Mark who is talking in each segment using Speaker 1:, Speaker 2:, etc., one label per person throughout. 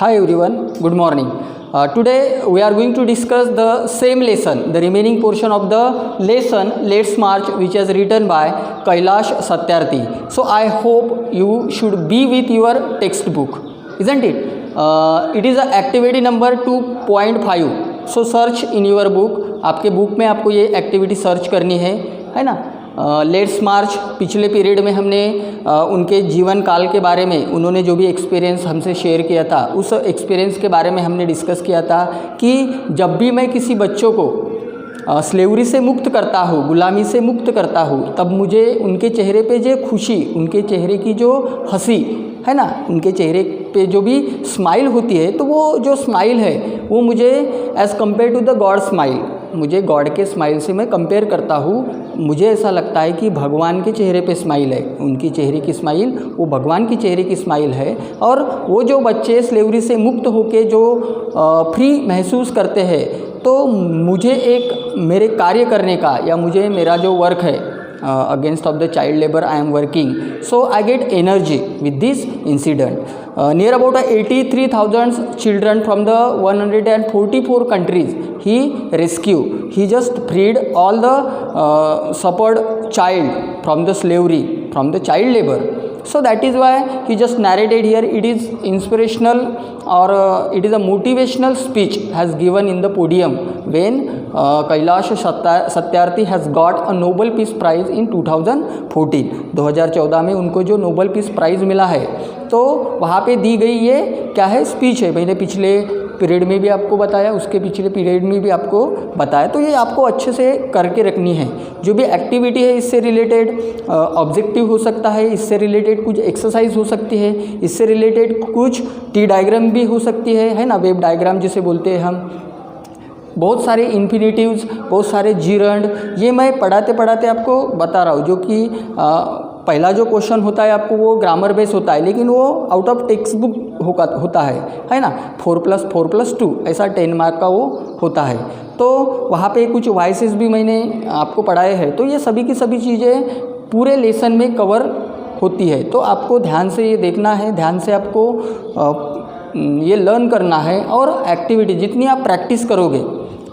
Speaker 1: Hi everyone, good morning. Today we are going to discuss the same lesson, the remaining portion of the lesson Let's March, which is written by Kailash Satyarthi. So I hope you should be with your textbook, isn't it? It is activity number 2.5. So search in your book. आपके book में आपको ये activity search करनी है ना। Let's मार्च पिछले period में हमने उनके जीवन काल के बारे में, उन्होंने जो भी एक्सपीरियंस हमसे शेयर किया था, उस एक्सपीरियंस के बारे में हमने डिस्कस किया था कि जब भी मैं किसी बच्चों को स्लेवरी से मुक्त करता हूँ, गुलामी से मुक्त करता हूँ, तब मुझे उनके चेहरे पे जो खुशी, उनके चेहरे की जो हंसी है ना, उनके चेहरे पे जो भी स्माइल होती है, तो वो जो स्माइल है वो मुझे as compare to the god smile, मुझे गॉड के स्माइल से मैं कंपेयर करता हूँ, मुझे ऐसा लगता है कि भगवान के चेहरे पे स्माइल है, उनकी चेहरे की स्माइल वो भगवान की चेहरे की स्माइल है। और वो जो बच्चे स्लेवरी से मुक्त होके जो फ्री महसूस करते हैं, तो मुझे एक मेरे कार्य करने का या मुझे मेरा जो वर्क है against of the child labor I am working, so I get energy with this incident. Near about 83,000 children from the 144 countries he rescued. He just freed all the suffered child from the slavery, from the child labor. So that is why he just narrated here. It is inspirational or it is a motivational speech has given in the podium when Kailash Satyarthi has got a Nobel Peace Prize in 2014. 2014 में उनको जो Nobel peace prize मिला है, तो वहाँ पे दी गई ये क्या है, स्पीच है। मैंने पिछले पीरियड में भी आपको बताया, उसके पिछले पीरियड में भी आपको बताया, तो ये आपको अच्छे से करके रखनी है। जो भी एक्टिविटी है इससे रिलेटेड ऑब्जेक्टिव हो सकता है, इससे रिलेटेड कुछ एक्सरसाइज हो सकती है, इससे रिलेटेड कुछ टी डायग्राम भी हो सकती है ना, वेब डायग्राम जिसे बोलते हैं हम, बहुत सारे इन्फिनिटिव्स, बहुत सारे जीरंड, ये मैं पढ़ाते पढ़ाते आपको बता रहा हूँ। जो कि पहला जो क्वेश्चन होता है आपको वो ग्रामर बेस होता है, लेकिन वो आउट ऑफ टेक्स्ट बुक होता है ना। 4+4+2 ऐसा 10 मार्क का वो होता है। तो वहाँ पे कुछ वॉइसेस भी मैंने आपको पढ़ाए हैं, तो ये सभी की सभी चीज़ें पूरे लेसन में कवर होती है। तो आपको ध्यान से ये देखना है, ध्यान से आपको ये लर्न करना है। और एक्टिविटी जितनी आप प्रैक्टिस करोगे,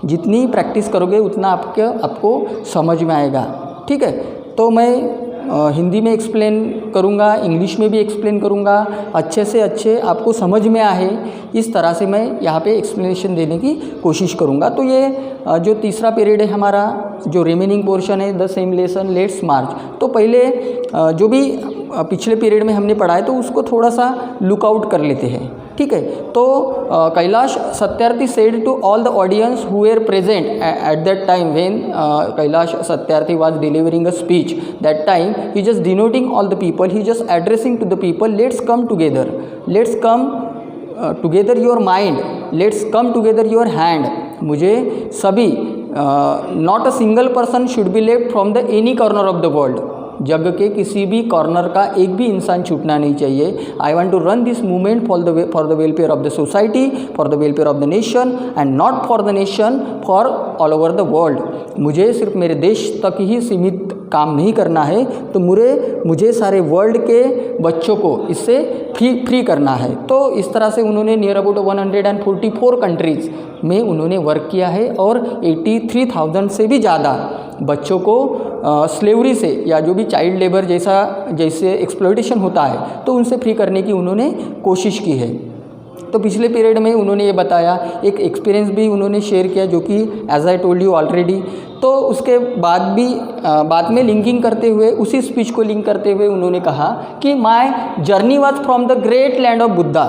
Speaker 1: जितनी प्रैक्टिस करोगे उतना आपको समझ में आएगा, ठीक है। तो मैं हिंदी में एक्सप्लेन करूँगा, इंग्लिश में भी एक्सप्लेन करूँगा, अच्छे से अच्छे आपको समझ में आए इस तरह से मैं यहाँ पे एक्सप्लेनेशन देने की कोशिश करूँगा। तो ये जो तीसरा पीरियड है हमारा, जो रिमेनिंग पोर्शन है द सेम लेसन लेट्स मार्च, तो पहले जो भी पिछले पीरियड में हमने पढ़ा है तो उसको थोड़ा सा लुक आउट कर लेते हैं, ठीक है। तो Kailash Satyarthi said to all the audience who were present at that time when Kailash Satyarthi was delivering a speech, that time he just denoting all the people, he just addressing to the people, let's come together, let's come together your mind, let's come together your hand. मुझे सभी not a single person should be left from the any corner of the world, जग के किसी भी corner का एक भी इंसान छूटना नहीं चाहिए। I want to run this movement for the welfare of the society, for the welfare of the nation and not for the nation, for all over the world. मुझे सिर्फ मेरे देश तक ही सीमित काम नहीं करना है, तो मुझे सारे वर्ल्ड के बच्चों को इससे फ्री करना है। तो इस तरह से उन्होंने नियर अबाउट 144 कंट्रीज़ में उन्होंने वर्क किया है और 83,000 से भी ज़्यादा बच्चों को स्लेवरी से या जो भी चाइल्ड लेबर जैसे एक्सप्लॉयटेशन होता है, तो उनसे फ्री करने की उन्होंने कोशिश की है। तो पिछले पीरियड में उन्होंने ये बताया, एक एक्सपीरियंस भी उन्होंने शेयर किया जो कि as I told you already. तो उसके बाद में लिंकिंग करते हुए, उसी स्पीच को लिंक करते हुए उन्होंने कहा कि my journey was from the great land of Buddha,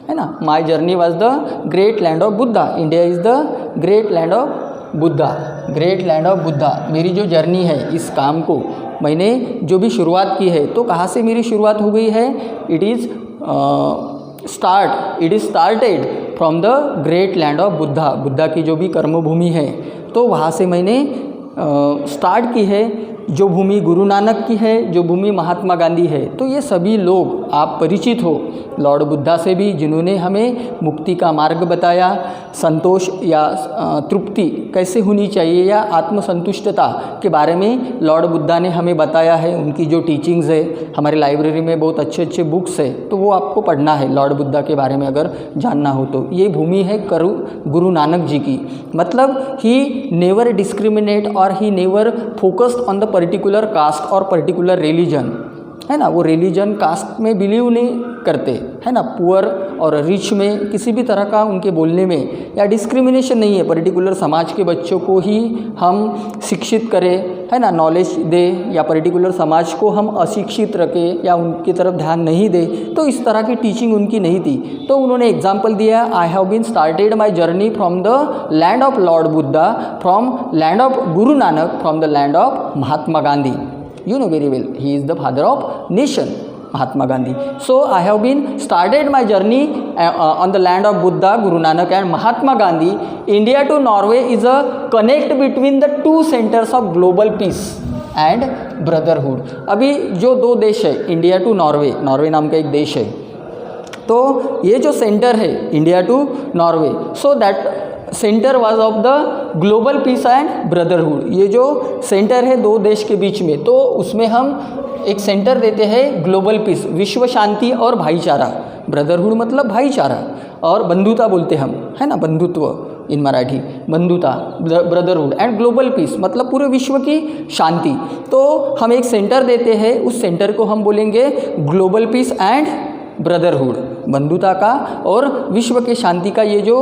Speaker 1: है ना। My journey was the great land of Buddha, India is the great land of Buddha, great land of Buddha. मेरी जो जर्नी है, इस काम को मैंने जो भी शुरुआत की है, तो कहाँ से मेरी शुरुआत हो गई है, it is started from the great land of Buddha, Buddha की जो भी कर्मभूमि है, तो वहाँ से मैंने स्टार्ट की है। जो भूमि गुरु नानक की है, जो भूमि महात्मा गांधी है, तो ये सभी लोग आप परिचित हो लॉर्ड बुद्धा से भी, जिन्होंने हमें मुक्ति का मार्ग बताया, संतोष या तृप्ति कैसे होनी चाहिए या आत्मसंतुष्टता के बारे में लॉर्ड बुद्धा ने हमें बताया है। उनकी जो टीचिंग्स है, हमारे लाइब्रेरी में बहुत अच्छे अच्छे बुक्स है, तो वो आपको पढ़ना है लॉर्ड बुद्धा के बारे में अगर जानना हो तो। ये भूमि है गुरु नानक जी की, मतलब ही नेवर डिस्क्रिमिनेट और he never focused on the particular caste और पर्टिकुलर रिलीजन, है ना। वो रिलीजन कास्ट में बिलीव नहीं करते, है ना। पुअर और रिच में किसी भी तरह का उनके बोलने में या डिस्क्रिमिनेशन नहीं है। पर्टिकुलर समाज के बच्चों को ही हम शिक्षित करें, है ना, नॉलेज दे, या पर्टिकुलर समाज को हम अशिक्षित रखें या उनकी तरफ ध्यान नहीं दे, तो इस तरह की टीचिंग उनकी नहीं थी। तो उन्होंने एग्जाम्पल दिया, I have been started my journey from the land of Lord Buddha, from land of Guru Nanak, from the land of Mahatma Gandhi. You know very well, he is the father of nation, Mahatma Gandhi. So I have been started my journey on the land of Buddha, Guru Nanak and Mahatma Gandhi. India to Norway is a connect between the two centers of global peace and brotherhood. अभी जो दो देश है, India to Norway, Norway नाम का एक देश है, तो ये जो सेंटर है India to Norway, so that centre was of the global peace and brotherhood. ये जो सेंटर है दो देश के बीच में, तो उसमें हम एक सेंटर देते हैं ग्लोबल पीस, विश्व शांति और भाईचारा। ब्रदरहुड मतलब भाईचारा, और बंधुता बोलते हम, है ना, बंधुत्व इन मराठी, बंधुता, ब्रदरहुड एंड ग्लोबल पीस मतलब पूरे विश्व की शांति। तो हम एक सेंटर देते हैं, उस सेंटर को हम बोलेंगे ग्लोबल पीस एंड ब्रदरहुड, बंधुता का और विश्व के शांति का ये जो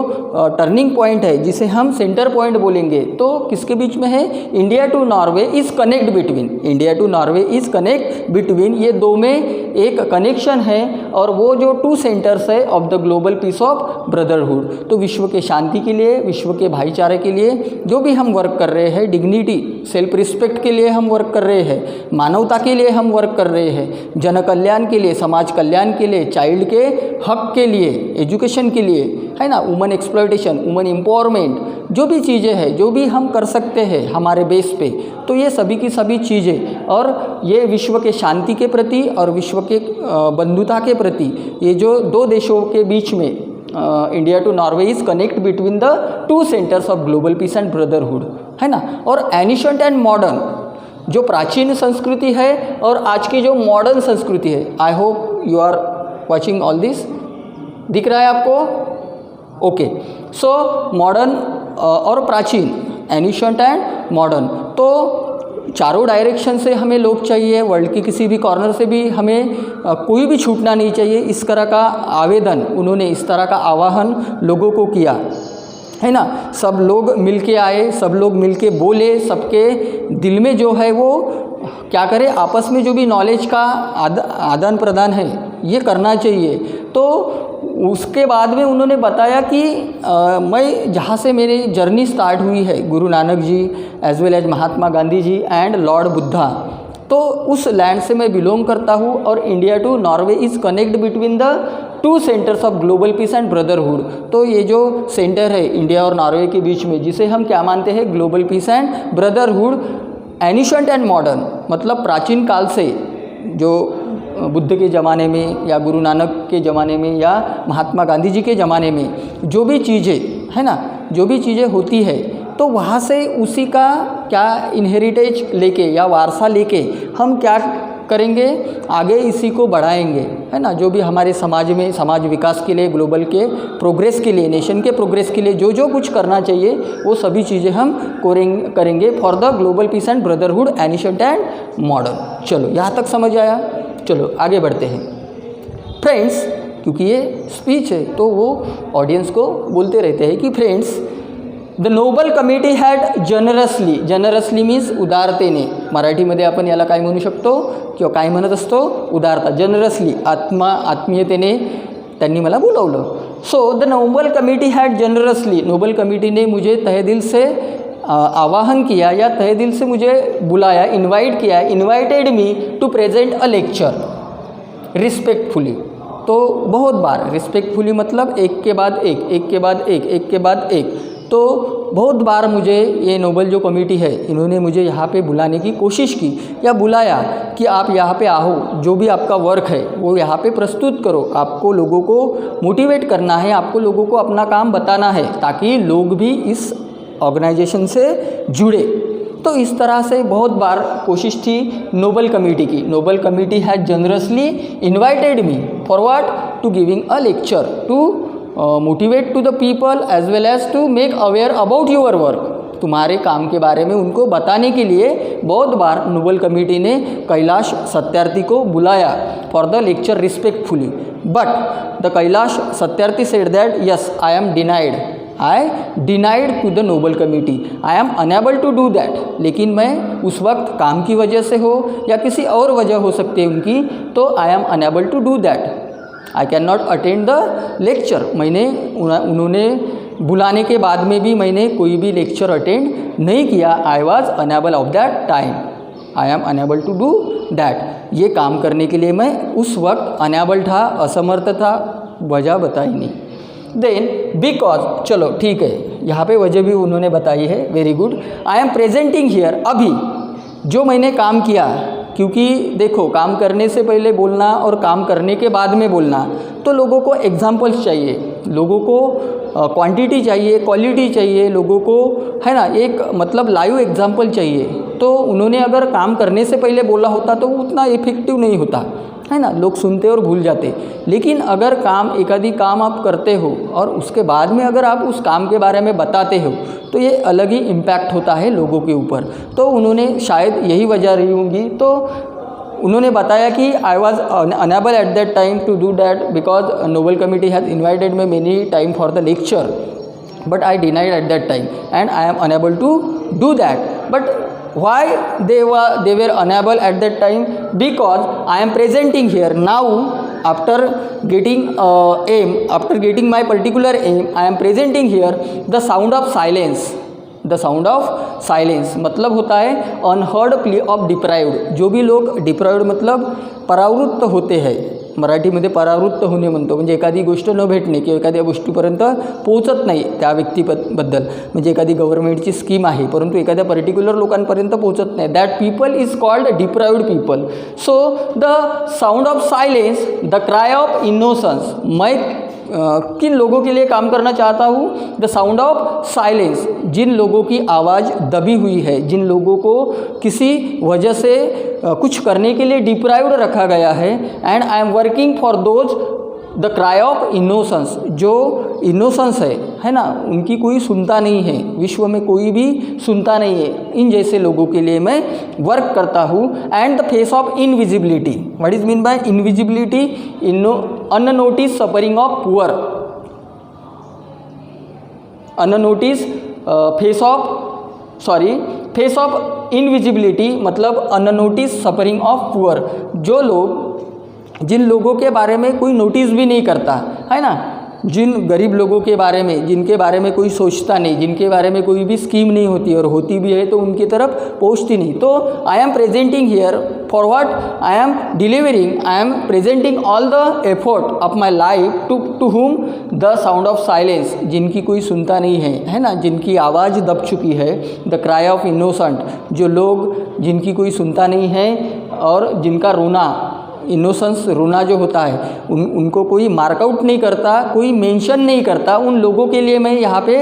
Speaker 1: टर्निंग पॉइंट है, जिसे हम सेंटर पॉइंट बोलेंगे, तो किसके बीच में है? India to Norway is connect between, India to Norway is connect between, ये दो में एक कनेक्शन है, और वो जो टू सेंटर्स है of the global peace of brotherhood. तो विश्व के शांति के लिए, विश्व के भाईचारे के लिए जो भी हम वर्क कर रहे हैं, डिग्निटी, सेल्फ रिस्पेक्ट के लिए हम वर्क कर रहे हैं, मानवता के लिए हम वर्क कर रहे हैं, जन कल्याण के लिए, समाज कल्याण के लिए, चाइल्ड के हक के लिए, एजुकेशन के लिए, है ना, वुमन एक्सप्लॉयटेशन, वुमन एम्पावरमेंट, जो भी चीज़ें हैं, जो भी हम कर सकते हैं हमारे बेस पे, तो ये सभी की सभी चीज़ें, और ये विश्व के शांति के प्रति और विश्व के बंधुता के प्रति, ये जो दो देशों के बीच में India to Norway is connect between the two centres of global peace and brotherhood, है ना। और एनिशंट एंड मॉडर्न, जो प्राचीन संस्कृति है और आज की जो मॉडर्न संस्कृति है, I hope you are watching all this, दिख रहा है आपको? ओके, सो मॉडर्न और प्राचीन, एनिशंट एंड मॉडर्न, तो चारों डायरेक्शन से हमें लोग चाहिए, वर्ल्ड के किसी भी कॉर्नर से भी हमें कोई भी छूटना नहीं चाहिए। इस तरह का आवेदन उन्होंने, इस तरह का आह्वान लोगों को किया, है ना। सब लोग मिलके आए, सब लोग मिलके बोले, सबके दिल में जो है वो क्या करें, आपस में जो भी नॉलेज का आदान प्रदान है ये करना चाहिए। तो उसके बाद में उन्होंने बताया कि मैं जहाँ से मेरी जर्नी स्टार्ट हुई है, Guru Nanak ji as well as Mahatma Gandhi ji and Lord Buddha, तो उस लैंड से मैं बिलोंग करता हूँ, और India to Norway is connect between the two centres of global peace and brotherhood. तो ये जो सेंटर है इंडिया और नॉर्वे के बीच में, जिसे हम क्या मानते हैं, global peace and brotherhood, ancient and modern मतलब प्राचीन काल से, जो बुद्ध के ज़माने में या गुरु नानक के ज़माने में या महात्मा गांधी जी के ज़माने में जो भी चीज़ें, है ना, जो भी चीज़ें होती है, तो वहाँ से उसी का क्या इनहेरिटेज लेके या वारसा लेके हम क्या करेंगे, आगे इसी को बढ़ाएंगे, है ना। जो भी हमारे समाज में, समाज विकास के लिए, ग्लोबल के प्रोग्रेस के लिए, नेशन के प्रोग्रेस के लिए जो जो कुछ करना चाहिए, वो सभी चीज़ें हम करेंगे for the global peace and brotherhood, ancient and modern. चलो यहाँ तक समझ आया, चलो आगे बढ़ते हैं फ्रेंड्स, क्योंकि ये स्पीच है तो वो ऑडियंस को बोलते रहते हैं कि friends, the Nobel committee had generously, generously means उदारतेने, मराठीमध्ये आपण याला काय म्हणू शकतो किंवा काय म्हणत असतो, उदारता, जनरसली, आत्मीयतेने त्यांनी मला बोलवलं। So the Nobel committee had generously, Nobel committee ने मुझे तहे दिल से आवाहन किया या तहे दिल से मुझे बुलाया, इनवाइट किया, invited me to present a lecture respectfully. तो बहुत बार रिस्पेक्टफुली मतलब एक के बाद एक, एक के बाद एक, एक के बाद एक, तो बहुत बार मुझे ये नोबल जो कमेटी है इन्होंने मुझे यहाँ पे बुलाने की कोशिश की या बुलाया कि आप यहाँ पे आओ, जो भी आपका वर्क है वो यहाँ पे प्रस्तुत करो, आपको लोगों को मोटिवेट करना है, आपको लोगों को अपना काम बताना है ताकि लोग भी इस ऑर्गेनाइजेशन से जुड़े। तो इस तरह से बहुत बार कोशिश थी नोबल कमेटी की। Nobel committee has generously invited me for what, to giving a lecture, to motivate to the people as well as to make aware about your work. तुम्हारे काम के बारे में उनको बताने के लिए बहुत बार नोबल कमेटी ने कैलाश सत्यार्थी को बुलाया for the lecture respectfully, but the Kailash Satyarthi said that yes I am denied to the Nobel committee, I am unable to do that. लेकिन मैं उस वक्त काम की वजह से हो या किसी और वजह हो सकती है उनकी, तो I am unable to do that, I can not attend the lecture. उन्होंने बुलाने के बाद में भी मैंने कोई भी लेक्चर अटेंड नहीं किया। I was unable of that time, I am unable to do that. ये काम करने के लिए मैं उस वक्त अनेबल था, असमर्थ था, वजह बताई नहीं। देन बिकॉज, चलो ठीक है, यहाँ पे वजह भी उन्होंने बताई है, very good. I am presenting here, अभी जो मैंने काम किया, क्योंकि देखो काम करने से पहले बोलना और काम करने के बाद में बोलना, तो लोगों को एग्जाम्पल्स चाहिए, लोगों को क्वांटिटी चाहिए, क्वालिटी चाहिए, लोगों को है ना एक मतलब लाइव एग्जाम्पल चाहिए। तो उन्होंने अगर काम करने से पहले बोला होता तो उतना इफेक्टिव नहीं होता, है ना, लोग सुनते और भूल जाते। लेकिन अगर एक आधी काम आप करते हो और उसके बाद में अगर आप उस काम के बारे में बताते हो तो ये अलग ही इम्पैक्ट होता है लोगों के ऊपर। तो उन्होंने शायद यही वजह रही होंगी, तो उन्होंने बताया कि I was unable at that time to do that because Nobel committee has invited me many time for the lecture, but I denied at that time and I am unable to do that. But why they were unable at that time? Because I am presenting here now, after getting my particular aim, I am presenting here the sound of silence. The sound of silence मतलब होता है unheard plea of deprived. जो भी लोग deprived मतलब परावृत्त होते हैं, मराठीमध्ये परावृत्त होणे म्हणतो, म्हणजे एखादी गोष्ट न भेटणे किंवा एखाद्या गोष्टीपर्यंत पोहोचत नाही त्या व्यक्तीबद्दल, म्हणजे एखादी गव्हर्नमेंटची स्कीम आहे परंतु एखाद्या पर्टिक्युलर लोकांपर्यंत पोहोचत नाही, that people is called deprived people. So the sound of silence, the cry of innocence, मैं किन लोगों के लिए काम करना चाहता हूँ? द साउंड ऑफ साइलेंस, जिन लोगों की आवाज़ दबी हुई है, जिन लोगों को किसी वजह से कुछ करने के लिए डिप्राइव्ड रखा गया है, and I am working for those the cry of innocence, जो इनोसेंस है ना, उनकी कोई सुनता नहीं है, विश्व में कोई भी सुनता नहीं है, इन जैसे लोगों के लिए मैं वर्क करता हूँ. And the face of invisibility, what is mean by invisibility? Unnoticed suffering of poor, unnoticed face of invisibility मतलब अननोटिस सफरिंग ऑफ पुअर, जो लोग जिन लोगों के बारे में कोई नोटिस भी नहीं करता है ना, जिन गरीब लोगों के बारे में, जिनके बारे में कोई सोचता नहीं, जिनके बारे में कोई भी स्कीम नहीं होती और होती भी है तो उनकी तरफ पहुंचती नहीं. तो I am presenting here for what? I am delivering, I am presenting all the effort of my life to whom the sound of silence, जिनकी कोई सुनता नहीं है ना, जिनकी आवाज़ दब चुकी है. द क्राई ऑफ इनोसेंट, जो लोग जिनकी कोई सुनता नहीं है और जिनका रोना, इनोसेंस रोना जो होता है, उनको कोई मार्कआउट नहीं करता, कोई मेंशन नहीं करता, उन लोगों के लिए मैं यहाँ पे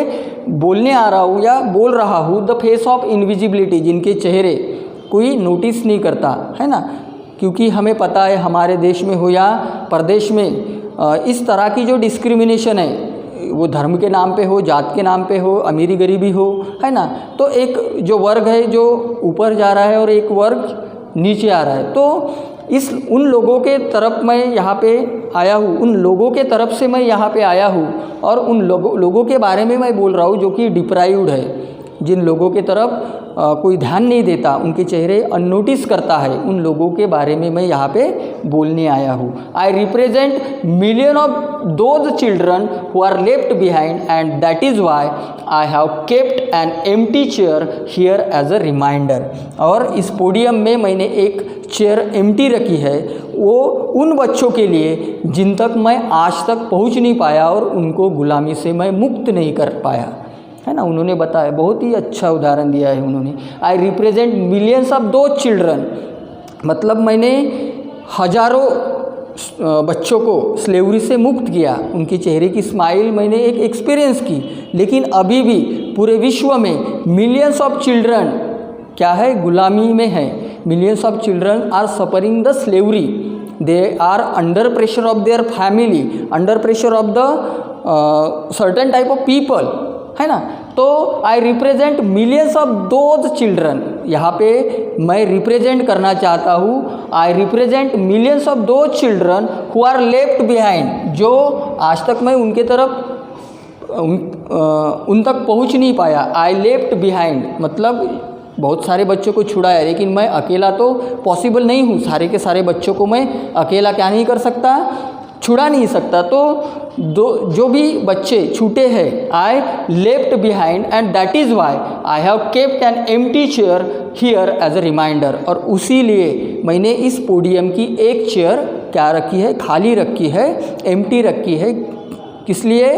Speaker 1: बोलने आ रहा हूँ या बोल रहा हूँ. द फेस ऑफ इनविजिबिलिटी, जिनके चेहरे कोई नोटिस नहीं करता है ना, क्योंकि हमें पता है हमारे देश में हो या प्रदेश में इस तरह की जो डिस्क्रिमिनेशन है, वो धर्म के नाम पे हो, जात के नाम पे हो, अमीरी गरीबी हो, है ना, तो एक जो वर्ग है जो ऊपर जा रहा है और एक वर्ग नीचे आ रहा है. तो उन लोगों के तरफ मैं यहाँ पे आया हूँ, उन लोगों के तरफ से मैं यहाँ पे आया हूँ और उन लोगों के बारे में मैं बोल रहा हूँ जो कि डिप्राइव्ड है, जिन लोगों के तरफ कोई ध्यान नहीं देता, उनके चेहरे अननोटिस करता है, उन लोगों के बारे में मैं यहाँ पे बोलने आया हूँ. I represent million of those children who are left behind and that is why I have kept an empty chair here as a reminder. और इस पोडियम में मैंने एक चेयर एम्प्टी रखी है, वो उन बच्चों के लिए जिन तक मैं आज तक पहुँच नहीं पाया और उनको गुलामी से मैं मुक्त नहीं कर पाया. है ना, उन्होंने बताया, बहुत ही अच्छा उदाहरण दिया है उन्होंने। आई रिप्रेजेंट मिलियंस ऑफ दो चिल्ड्रन, मतलब मैंने हजारों बच्चों को स्लेवरी से मुक्त किया, उनके चेहरे की स्माइल मैंने एक एक्सपीरियंस की। लेकिन अभी भी पूरे विश्व में मिलियंस ऑफ चिल्ड्रन क्या है, गुलामी में है। Millions of children are suffering the slavery, they are under pressure of their family, under pressure of the certain type of people, है ना। तो I represent millions of those children, यहाँ पे मैं रिप्रेजेंट करना चाहता हूँ, I represent millions of those children who are left behind, जो आज तक मैं उनके तरफ उन तक पहुँच नहीं पाया। आई लेफ्ट बिहाइंड मतलब बहुत सारे बच्चों को छुड़ाया, लेकिन मैं अकेला तो पॉसिबल नहीं हूँ, सारे के सारे बच्चों को मैं अकेला क्या नहीं कर सकता, छुड़ा नहीं सकता। तो जो भी बच्चे छूटे हैं, I left behind and that is why I have kept an empty chair here as a reminder, और उसी लिए मैंने इस पोडियम की एक चेयर क्या रखी है, खाली रखी है, एम्प्टी रखी है। किस लिए,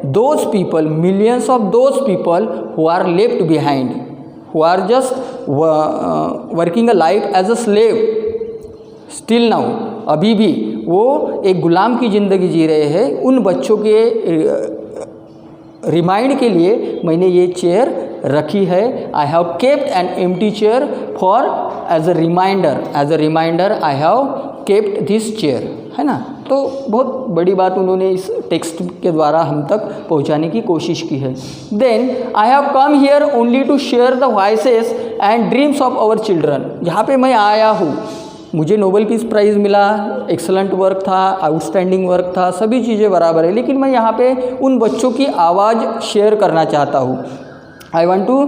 Speaker 1: those people, millions of those people who are left behind, who are just working a life as a slave still now, अभी भी वो एक गुलाम की ज़िंदगी जी रहे हैं। उन बच्चों के रिमाइंड के लिए मैंने ये चेयर रखी है। I have kept an empty chair for as a reminder I have kept this chair, है ना। तो बहुत बड़ी बात उन्होंने इस टेक्स्ट के द्वारा हम तक पहुंचाने की कोशिश की है। Then I have come here only to share the voices and dreams of our children, यहाँ पे मैं आया हूँ, मुझे नोबेल पीस प्राइज़ मिला, एक्सलेंट वर्क था, आउटस्टैंडिंग वर्क था, सभी चीज़ें बराबर है, लेकिन मैं यहाँ पे उन बच्चों की आवाज़ शेयर करना चाहता हूँ। I want to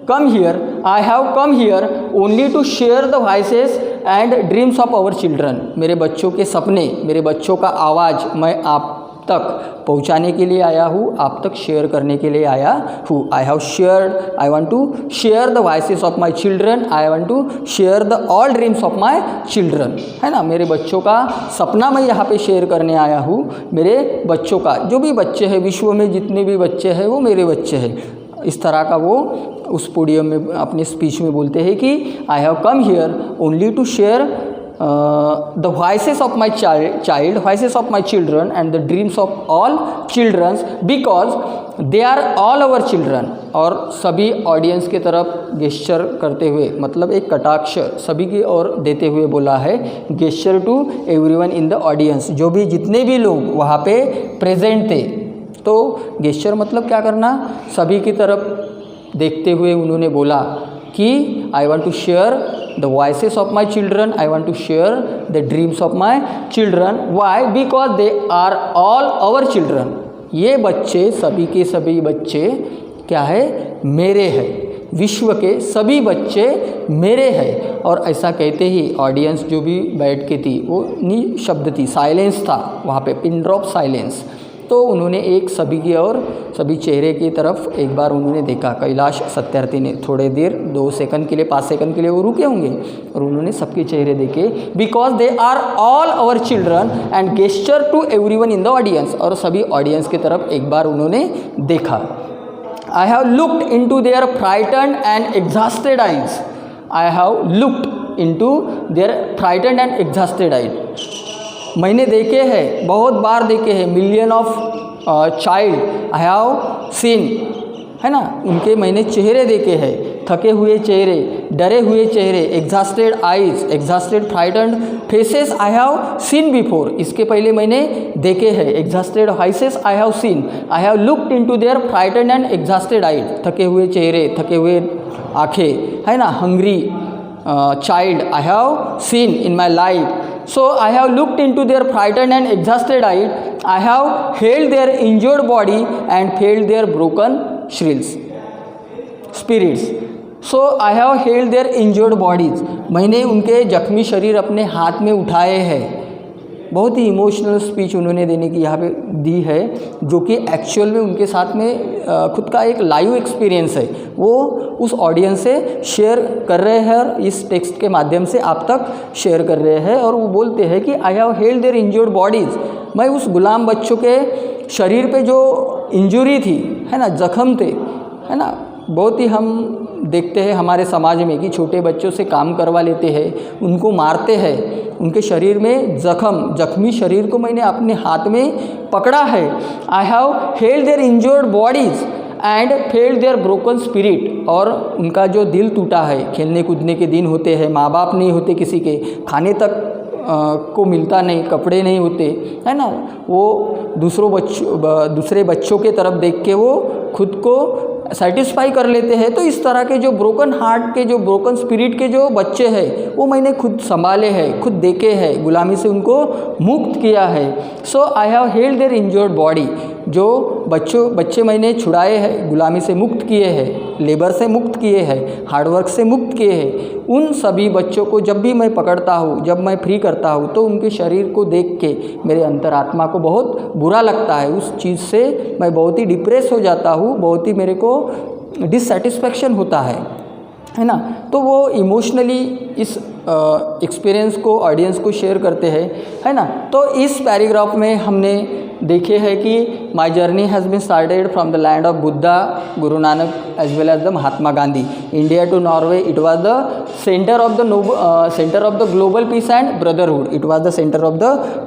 Speaker 1: come here, I have come here only to share the voices and dreams of our children, मेरे बच्चों के सपने, मेरे बच्चों का आवाज़ मैं आप तक पहुंचाने के लिए आया हूँ, आप तक शेयर करने के लिए आया हूँ। I have shared, I want to share the voices of my children, I want to share the all dreams of my children, है ना। मेरे बच्चों का सपना मैं यहाँ पे शेयर करने आया हूँ। मेरे बच्चों का, जो भी बच्चे हैं विश्व में, जितने भी बच्चे हैं वो मेरे बच्चे हैं, इस तरह का वो उस पोडियम में अपने स्पीच में बोलते हैं कि I have come here only to share the voices of my child, voices of my children and the dreams of all children because they are all our children। और सभी ऑडियंस के तरफ गेस्चर करते हुए, मतलब एक कटाक्ष सभी की ओर देते हुए बोला है, gesture to everyone in the audience, जो भी जितने भी लोग वहाँ पे प्रेजेंट थे। तो गेस्चर मतलब क्या करना, सभी की तरफ देखते हुए उन्होंने बोला कि I want to share the voices of my children, I want to share the dreams of my children। Why? Because they are all our children। ये बच्चे, सभी के सभी बच्चे क्या है, मेरे हैं, विश्व के सभी बच्चे मेरे हैं। और ऐसा कहते ही ऑडियंस जो भी बैठ के थी वो निशब्द थी, साइलेंस था वहाँ पे, पिन ड्रॉप साइलेंस। तो उन्होंने एक सभी की और सभी चेहरे की तरफ एक बार उन्होंने देखा, कैलाश सत्यार्थी ने थोड़े देर 2 सेकंड के लिए, 5 सेकंड के लिए वो रुके होंगे और उन्होंने सबके चेहरे देखे। Because they are all our children and gesture to everyone in the audience, और सभी ऑडियंस की तरफ एक बार उन्होंने देखा। I have looked into their frightened and exhausted eyes, I have looked into their frightened and exhausted eyes, मैंने देखे हैं, बहुत बार देखे हैं, million of child I have seen, है ना, उनके मैंने चेहरे देखे हैं, थके हुए चेहरे, डरे हुए चेहरे, exhausted eyes, exhausted frightened faces I have seen before, इसके पहले मैंने देखे हैं। Exhausted faces I have scene, I have looked into their frightened and exhausted eyes, थके हुए चेहरे, थके हुए आँखें, है ना, hungry child I have seen in my life, so I have looked into their frightened and exhausted eyes, I have held their injured body and felt their broken spirits, so I have held their injured bodies, मैंने उनके जख्मी शरीर अपने हाथ में उठाए हैं। बहुत ही इमोशनल स्पीच उन्होंने देने की यहाँ पे दी है, जो कि एक्चुअल में उनके साथ में खुद का एक लाइव एक्सपीरियंस है, वो उस ऑडियंस से शेयर कर रहे हैं और इस टेक्स्ट के माध्यम से आप तक शेयर कर रहे हैं। और वो बोलते हैं कि I have held their injured bodies, मैं उस गुलाम बच्चों के शरीर पे जो इंजरी थी, है ना, जख्म थे, है ना। बहुत ही हम देखते हैं हमारे समाज में कि छोटे बच्चों से काम करवा लेते हैं, उनको मारते हैं, उनके शरीर में जख्मी शरीर को मैंने अपने हाथ में पकड़ा है। I have held their injured bodies and felt their broken spirit, और उनका जो दिल टूटा है, खेलने कूदने के दिन होते हैं, माँ बाप नहीं होते किसी के, खाने तक को मिलता नहीं, कपड़े नहीं होते, है ना, वो दूसरे बच्चों के तरफ देख के वो खुद को सेटिस्फाई कर लेते हैं। तो इस तरह के जो ब्रोकन हार्ट के, जो ब्रोकन स्पिरिट के जो बच्चे हैं, वो मैंने खुद संभाले हैं, खुद देखे हैं, गुलामी से उनको मुक्त किया है। So I have held their injured body, जो बच्चे मैंने छुड़ाए हैं, गुलामी से मुक्त किए हैं, लेबर से मुक्त किए हैं, हार्डवर्क से मुक्त किए हैं। उन सभी बच्चों को जब भी मैं पकड़ता हूँ, जब मैं फ्री करता हूँ, तो उनके शरीर को देख के मेरे अंतरात्मा को बहुत बुरा लगता है। उस चीज़ से मैं बहुत ही डिप्रेस हो जाता हूँ, बहुत ही मेरे को डिससेटिस्फैक्शन होता है ना। तो वो इमोशनली इस एक्सपीरियंस को ऑडियंस को शेयर करते हैं, है ना। तो इस पैराग्राफ में हमने देखे हैं कि my journey has been started from the land of Buddha, Guru Nanak as well as the Mahatma Gandhi, India to Norway. It was the centre of the global peace and brotherhood. It was the centre of the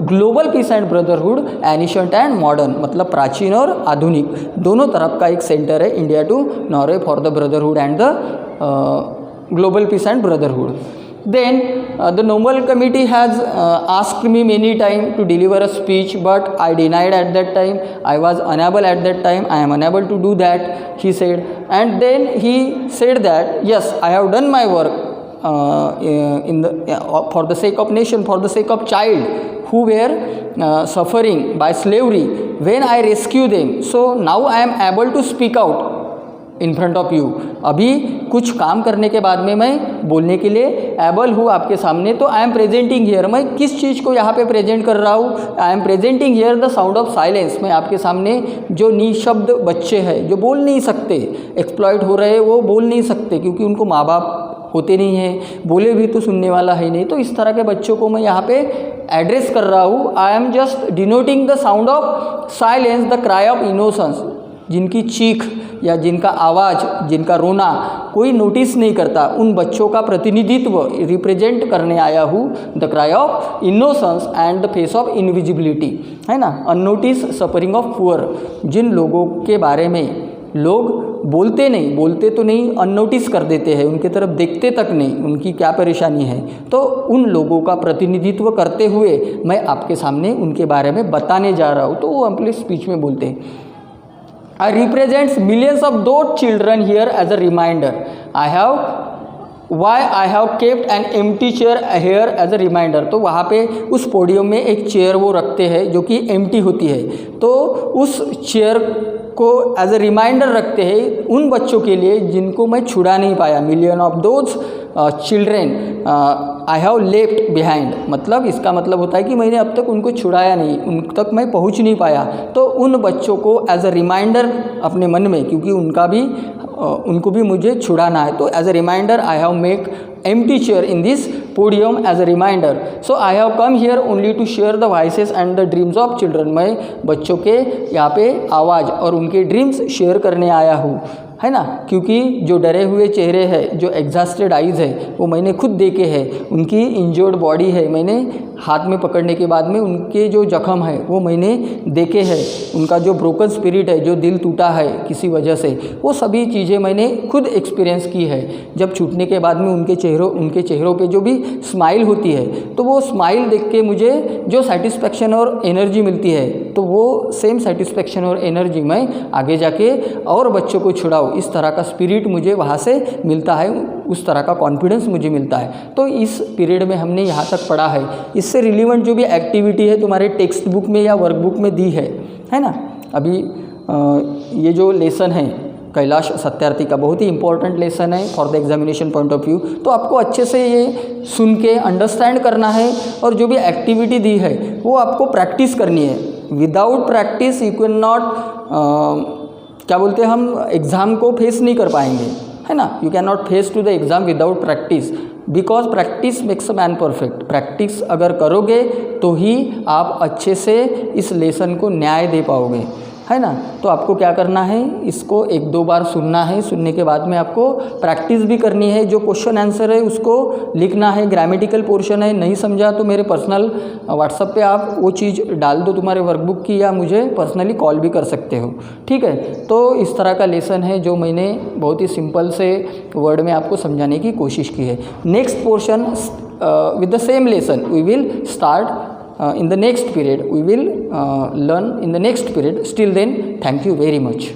Speaker 1: global peace and brotherhood, ancient and modern, मतलब प्राचीन और आधुनिक दोनों तरफ का एक centre है India to Norway for the brotherhood and the global peace and brotherhood. Then the Nobel Committee has asked me many times to deliver a speech, but I denied at that time. I was unable at that time. I am unable to do that, he said. And then he said that yes, I have done my work for the sake of nation, for the sake of child who were suffering by slavery. When I rescue them, so now I am able to speak out in front of you. अभी कुछ काम करने के बाद में मैं बोलने के लिए एबल हूँ आपके सामने। तो आई एम प्रेजेंटिंग हियर, मैं किस चीज़ को यहाँ पे प्रेजेंट कर रहा हूँ? आई am presenting here the sound of silence. मैं आपके सामने जो निशब्द बच्चे हैं, जो बोल नहीं सकते, एक्सप्लॉइट हो रहे, वो बोल नहीं सकते क्योंकि उनको माँ बाप होते नहीं हैं, बोले भी तो सुनने वाला है नहीं। तो इस तरह के बच्चों को मैं यहाँ पे एड्रेस कर रहा हूँ। I am just denoting the sound of silence, the cry of innocence, जिनकी चीख या जिनका आवाज़, जिनका रोना कोई नोटिस नहीं करता, उन बच्चों का प्रतिनिधित्व रिप्रेजेंट करने आया हूँ। The cry of innocence and the face of invisibility, है ना, अननोटिस सफरिंग ऑफ पुअर, जिन लोगों के बारे में लोग बोलते तो नहीं, अननोटिस कर देते हैं, उनके तरफ देखते तक नहीं, उनकी क्या परेशानी है। तो उन लोगों का प्रतिनिधित्व करते हुए मैं आपके सामने उनके बारे में बताने जा रहा हूँ। तो वो अपने स्पीच में बोलते हैं, I represents millions of those children here as a reminder. I have kept an empty chair here as a reminder. तो वहाँ पे उस पोडियम में एक चेयर वो रखते हैं जो कि एम्प्टी होती है, तो उस चेयर को एज ए रिमाइंडर रखते हैं उन बच्चों के लिए जिनको मैं छुड़ा नहीं पाया। Million of those children I have left behind, मतलब इसका मतलब होता है कि मैंने अब तक उनको छुड़ाया नहीं, उन तक मैं पहुंच नहीं पाया। तो उन बच्चों को एज ए रिमाइंडर अपने मन में, क्योंकि उनको भी मुझे छुड़ाना है, तो as a reminder I have make empty chair in this podium as a reminder. So I have come here only to share the voices and the dreams of children. मैं बच्चों के यहाँ पे आवाज़ और उनके ड्रीम्स शेयर करने आया हूँ, है ना, क्योंकि जो डरे हुए चेहरे हैं, जो एग्जॉस्टेड आइज़ है, वो मैंने खुद देखे हैं, उनकी इंजर्ड बॉडी है, मैंने हाथ में पकड़ने के बाद में उनके जो जख्म है वो मैंने देखे हैं, उनका जो ब्रोकन स्पिरिट है, जो दिल टूटा है किसी वजह से, वो सभी चीज़ें मैंने खुद एक्सपीरियंस की है। जब छूटने के बाद में उनके चेहरों पे जो भी स्माइल होती है, तो वो स्माइल देख के मुझे जो सेटिस्फेक्शन और एनर्जी मिलती है, तो वो सेम सेटिस्फेक्शन और एनर्जी मैं आगे जाके और बच्चों को छुड़ाऊँ, इस तरह का स्पिरिट मुझे वहाँ से मिलता है, उस तरह का कॉन्फिडेंस मुझे मिलता है। तो इस पीरियड में हमने यहाँ तक पढ़ा है, इससे रिलेवेंट जो भी एक्टिविटी है तुम्हारे टेक्स्ट बुक में या वर्कबुक में दी है ना। अभी ये जो लेसन है कैलाश सत्यार्थी का, बहुत ही इंपॉर्टेंट लेसन है for the examination point of view. तो आपको अच्छे से ये सुन के अंडरस्टैंड करना है, और जो भी एक्टिविटी दी है वो आपको प्रैक्टिस करनी है। Without practice you can not, क्या बोलते हैं हम, एग्ज़ाम को फेस नहीं कर पाएंगे, है ना। You can not face to the exam without practice, because practice makes a man perfect. Practice अगर करोगे तो ही आप अच्छे से इस लेसन को न्याय दे पाओगे। है ना। तो आपको क्या करना है, इसको 1-2 बार सुनना है, सुनने के बाद में आपको प्रैक्टिस भी करनी है। जो क्वेश्चन आंसर है उसको लिखना है, ग्रामेटिकल पोर्शन है, नहीं समझा तो मेरे पर्सनल व्हाट्सएप पे आप वो चीज़ डाल दो तुम्हारे वर्कबुक की, या मुझे पर्सनली कॉल भी कर सकते हो, ठीक है। तो इस तरह का लेसन है जो मैंने बहुत ही सिंपल से वर्ड में आपको समझाने की कोशिश की है। Next portion with the same lesson we will start in the next period. We will learn in the next period. Till then, thank you very much.